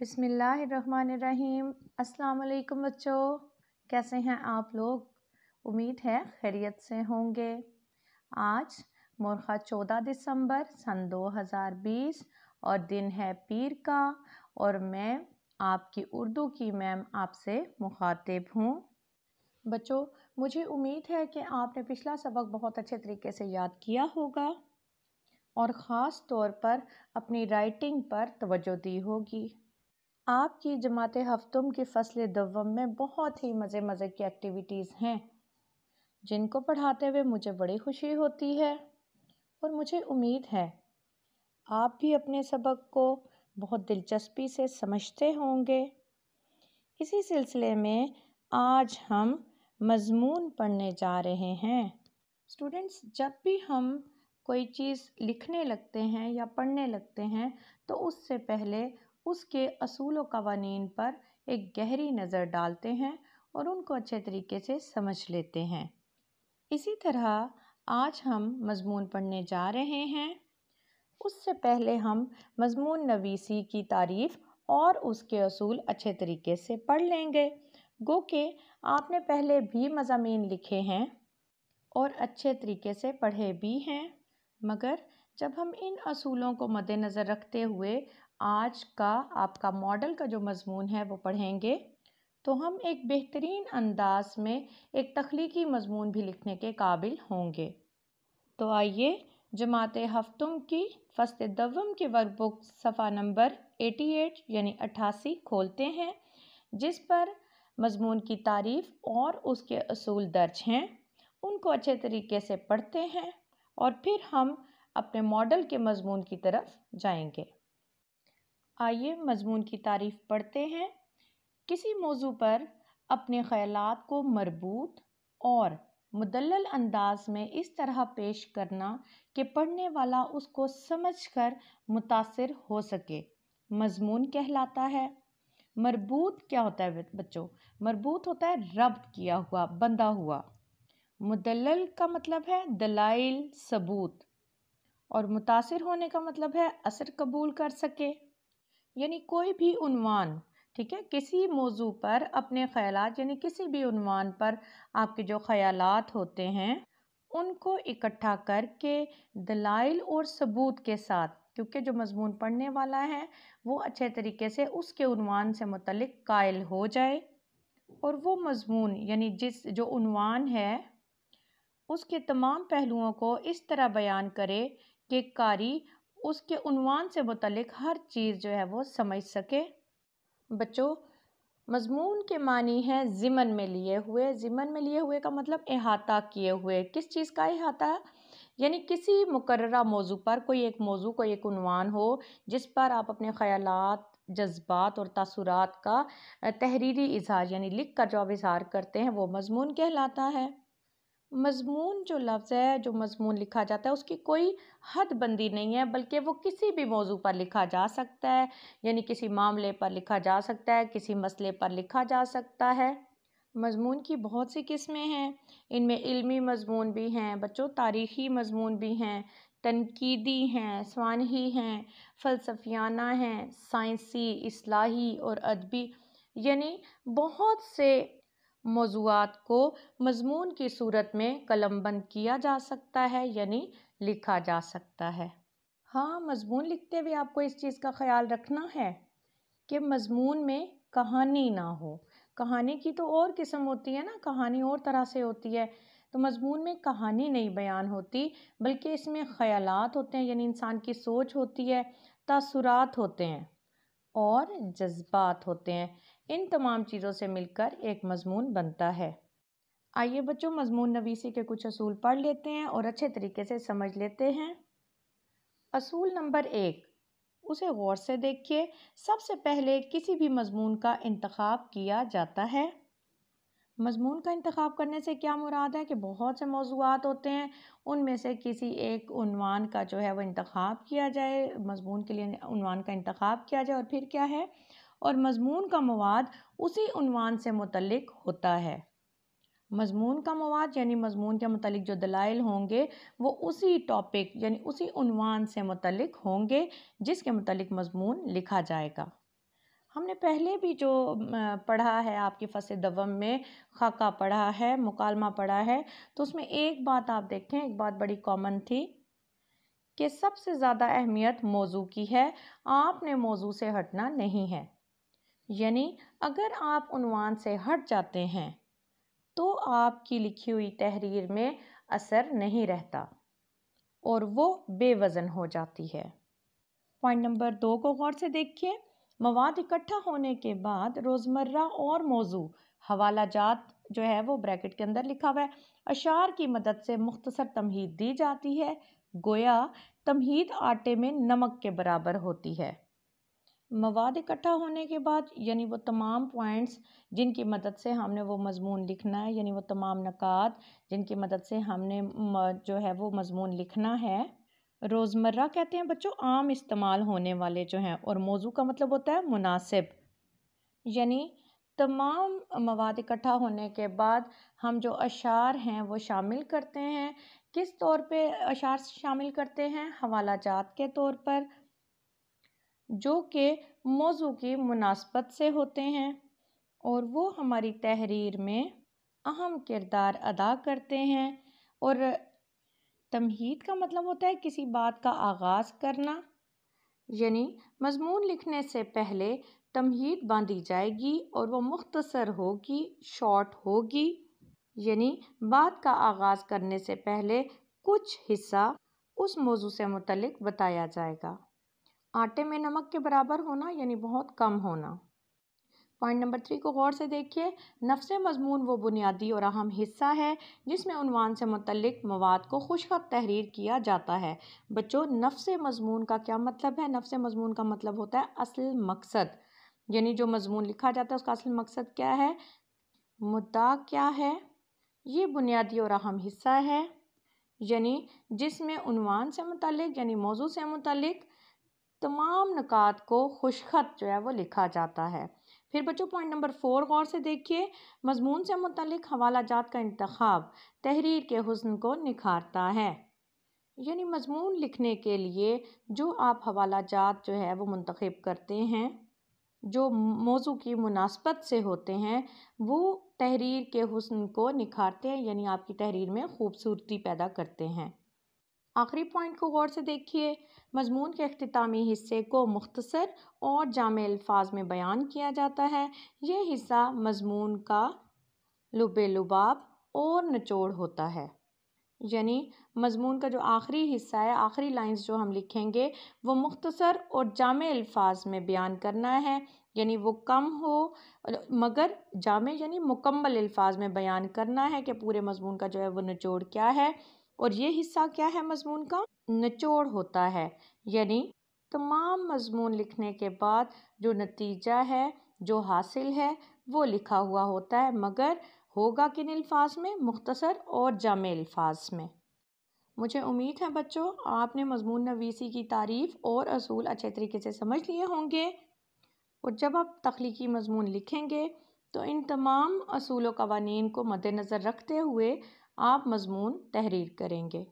بسم اللہ الرحمن الرحیم۔ السلام علیکم بچوں، کیسے ہیں آپ لوگ؟ امید ہے خیریت سے ہوں گے۔ آج مورخہ 14 دسمبر سن 2020 اور دن ہے پیر کا، اور میں آپ کی اردو کی میم آپ سے مخاطب ہوں۔ بچوں، مجھے امید ہے کہ آپ نے پچھلا سبق بہت اچھے طریقے سے یاد کیا ہوگا اور خاص طور پر اپنی رائٹنگ پر توجہ دی ہوگی۔ آپ کی جماعت ہفتم کی فصل دوم میں بہت ہی مزے کی ایکٹیویٹیز ہیں جن کو پڑھاتے ہوئے مجھے بڑی خوشی ہوتی ہے، اور مجھے امید ہے آپ بھی اپنے سبق کو بہت دلچسپی سے سمجھتے ہوں گے۔ اسی سلسلے میں آج ہم مضمون پڑھنے جا رہے ہیں۔ اسٹوڈنٹس، جب بھی ہم کوئی چیز لکھنے لگتے ہیں یا پڑھنے لگتے ہیں تو اس سے پہلے اس کے اصول و قوانین پر ایک گہری نظر ڈالتے ہیں اور ان کو اچھے طریقے سے سمجھ لیتے ہیں۔ اسی طرح آج ہم مضمون پڑھنے جا رہے ہیں۔ اس سے پہلے ہم مضمون نویسی کی تعریف اور اس کے اصول اچھے طریقے سے پڑھ لیں گے۔ گو کہ آپ نے پہلے بھی مضامین لکھے ہیں اور اچھے طریقے سے پڑھے بھی ہیں، مگر جب ہم ان اصولوں کو مد نظر رکھتے ہوئے آج کا آپ کا ماڈل کا جو مضمون ہے وہ پڑھیں گے تو ہم ایک بہترین انداز میں ایک تخلیقی مضمون بھی لکھنے کے قابل ہوں گے۔ تو آئیے جماعت ہفتم کی فصل دوم کی ورک بک صفحہ نمبر 88 یعنی 88 کھولتے ہیں، جس پر مضمون کی تعریف اور اس کے اصول درج ہیں۔ ان کو اچھے طریقے سے پڑھتے ہیں اور پھر ہم اپنے ماڈل کے مضمون کی طرف جائیں گے۔ آئیے مضمون کی تعریف پڑھتے ہیں۔ کسی موضوع پر اپنے خیالات کو مربوط اور مدلل انداز میں اس طرح پیش کرنا کہ پڑھنے والا اس کو سمجھ کر متاثر ہو سکے، مضمون کہلاتا ہے۔ مربوط کیا ہوتا ہے بچوں؟ مربوط ہوتا ہے ربط کیا ہوا، بندھا ہوا۔ مدلل کا مطلب ہے دلائل، ثبوت، اور متاثر ہونے کا مطلب ہے اثر قبول کر سکے۔ یعنی کوئی بھی عنوان، ٹھیک ہے، کسی موضوع پر اپنے خیالات، یعنی کسی بھی عنوان پر آپ کے جو خیالات ہوتے ہیں ان کو اکٹھا کر کے دلائل اور ثبوت کے ساتھ، کیونکہ جو مضمون پڑھنے والا ہے وہ اچھے طریقے سے اس کے عنوان سے متعلق قائل ہو جائے، اور وہ مضمون یعنی جو عنوان ہے اس کے تمام پہلوؤں کو اس طرح بیان کرے کہ قاری اس کے عنوان سے متعلق ہر چیز جو ہے وہ سمجھ سکے۔ بچوں، مضمون کے معنی ہے ضمن میں لیے ہوئے۔ ضمن میں لیے ہوئے کا مطلب احاطہ کیے ہوئے۔ کس چیز کا احاطہ؟ یعنی کسی مقررہ موضوع پر کوئی ایک موضوع، کوئی ایک عنوان ہو جس پر آپ اپنے خیالات، جذبات اور تاثرات کا تحریری اظہار یعنی لکھ کر جو آپ اظہار کرتے ہیں وہ مضمون کہلاتا ہے۔ مضمون جو لفظ ہے، جو مضمون لکھا جاتا ہے، اس کی کوئی حد بندی نہیں ہے، بلکہ وہ کسی بھی موضوع پر لکھا جا سکتا ہے، یعنی کسی معاملے پر لکھا جا سکتا ہے، کسی مسئلے پر لکھا جا سکتا ہے۔ مضمون کی بہت سی قسمیں ہیں۔ ان میں علمی مضمون بھی ہیں بچوں، تاریخی مضمون بھی ہیں، تنقیدی ہیں، سوانحی ہیں، فلسفیانہ ہیں، سائنسی، اصلاحی اور ادبی، یعنی بہت سے موضوعات کو مضمون کی صورت میں قلم بند کیا جا سکتا ہے، یعنی لکھا جا سکتا ہے۔ ہاں، مضمون لکھتے ہوئے آپ کو اس چیز کا خیال رکھنا ہے کہ مضمون میں کہانی نہ ہو۔ کہانی کی تو اور قسم ہوتی ہے نا، کہانی اور طرح سے ہوتی ہے، تو مضمون میں کہانی نہیں بیان ہوتی، بلکہ اس میں خیالات ہوتے ہیں، یعنی انسان کی سوچ ہوتی ہے، تاثرات ہوتے ہیں اور جذبات ہوتے ہیں۔ ان تمام چیزوں سے مل کر ایک مضمون بنتا ہے۔ آئیے بچوں مضمون نویسی کے کچھ اصول پڑھ لیتے ہیں اور اچھے طریقے سے سمجھ لیتے ہیں۔ اصول نمبر 1، اسے غور سے دیکھیے۔ سب سے پہلے کسی بھی مضمون کا انتخاب کیا جاتا ہے۔ مضمون کا انتخاب کرنے سے کیا مراد ہے کہ بہت سے موضوعات ہوتے ہیں، ان میں سے کسی ایک عنوان کا جو ہے وہ انتخاب کیا جائے، مضمون کے لیے عنوان کا انتخاب کیا جائے، اور پھر کیا ہے، اور مضمون کا مواد اسی عنوان سے متعلق ہوتا ہے۔ مضمون کا مواد یعنی مضمون کے متعلق جو دلائل ہوں گے وہ اسی ٹاپک یعنی اسی عنوان سے متعلق ہوں گے جس کے متعلق مضمون لکھا جائے گا۔ ہم نے پہلے بھی جو پڑھا ہے آپ کی فصل دوم میں خاکہ پڑھا ہے، مکالمہ پڑھا ہے، تو اس میں ایک بات آپ دیکھیں، ایک بات بڑی کامن تھی کہ سب سے زیادہ اہمیت موضوع کی ہے، آپ نے موضوع سے ہٹنا نہیں ہے۔ یعنی اگر آپ عنوان سے ہٹ جاتے ہیں تو آپ کی لکھی ہوئی تحریر میں اثر نہیں رہتا اور وہ بے وزن ہو جاتی ہے۔ پوائنٹ نمبر 2 کو غور سے دیکھیے۔ مواد اکٹھا ہونے کے بعد روزمرہ اور موضوع حوالہ جات جو ہے وہ بریکٹ کے اندر لکھا ہوا ہے، اشعار کی مدد سے مختصر تمہید دی جاتی ہے، گویا تمہید آٹے میں نمک کے برابر ہوتی ہے۔ مواد اکٹھا ہونے کے بعد یعنی وہ تمام پوائنٹس جن کی مدد سے ہم نے وہ مضمون لکھنا ہے، یعنی وہ تمام نکات جن کی مدد سے ہم نے جو ہے وہ مضمون لکھنا ہے۔ روزمرہ کہتے ہیں بچوں عام استعمال ہونے والے جو ہیں، اور موضوع کا مطلب ہوتا ہے مناسب، یعنی تمام مواد اکٹھا ہونے کے بعد ہم جو اشعار ہیں وہ شامل کرتے ہیں۔ کس طور پہ اشعار شامل کرتے ہیں؟ حوالہ جات کے طور پر، جو کہ موضوع کی مناسبت سے ہوتے ہیں اور وہ ہماری تحریر میں اہم کردار ادا کرتے ہیں۔ اور تمہید کا مطلب ہوتا ہے کسی بات کا آغاز کرنا، یعنی مضمون لکھنے سے پہلے تمہید باندھی جائے گی اور وہ مختصر ہوگی، شارٹ ہوگی، یعنی بات کا آغاز کرنے سے پہلے کچھ حصہ اس موضوع سے متعلق بتایا جائے گا۔ آٹے میں نمک کے برابر ہونا یعنی بہت کم ہونا۔ پوائنٹ نمبر 3 کو غور سے دیکھیے۔ نفس مضمون وہ بنیادی اور اہم حصہ ہے جس میں عنوان سے متعلق مواد کو خوش خط تحریر کیا جاتا ہے۔ بچوں نفس مضمون کا کیا مطلب ہے؟ نفس مضمون کا مطلب ہوتا ہے اصل مقصد، یعنی جو مضمون لکھا جاتا ہے اس کا اصل مقصد کیا ہے، مدعا کیا ہے، یہ بنیادی اور اہم حصہ ہے، یعنی جس میں عنوان سے متعلق یعنی موضوع سے متعلق تمام نکات کو خوش خط جو ہے وہ لکھا جاتا ہے۔ پھر بچوں پوائنٹ نمبر 4 غور سے دیکھیے۔ مضمون سے متعلق حوالہ جات کا انتخاب تحریر کے حسن کو نکھارتا ہے، یعنی مضمون لکھنے کے لیے جو آپ حوالہ جات جو ہے وہ منتخب کرتے ہیں، جو موضوع کی مناسبت سے ہوتے ہیں، وہ تحریر کے حسن کو نکھارتے ہیں، یعنی آپ کی تحریر میں خوبصورتی پیدا کرتے ہیں۔ آخری پوائنٹ کو غور سے دیکھیے۔ مضمون کے اختتامی حصے کو مختصر اور جامع الفاظ میں بیان کیا جاتا ہے۔ یہ حصہ مضمون کا لب لباب اور نچوڑ ہوتا ہے، یعنی مضمون کا جو آخری حصہ ہے، آخری لائنز جو ہم لکھیں گے وہ مختصر اور جامع الفاظ میں بیان کرنا ہے، یعنی وہ کم ہو مگر جامع یعنی مکمل الفاظ میں بیان کرنا ہے کہ پورے مضمون کا جو ہے وہ نچوڑ کیا ہے، اور یہ حصہ کیا ہے مضمون کا، نچوڑ ہوتا ہے، یعنی تمام مضمون لکھنے کے بعد جو نتیجہ ہے، جو حاصل ہے وہ لکھا ہوا ہوتا ہے، مگر ہوگا کن الفاظ میں، مختصر اور جامع الفاظ میں۔ مجھے امید ہے بچوں آپ نے مضمون نویسی کی تعریف اور اصول اچھے طریقے سے سمجھ لیے ہوں گے، اور جب آپ تخلیقی مضمون لکھیں گے تو ان تمام اصول و قوانین کو مد نظر رکھتے ہوئے آپ مضمون تحریر کریں گے۔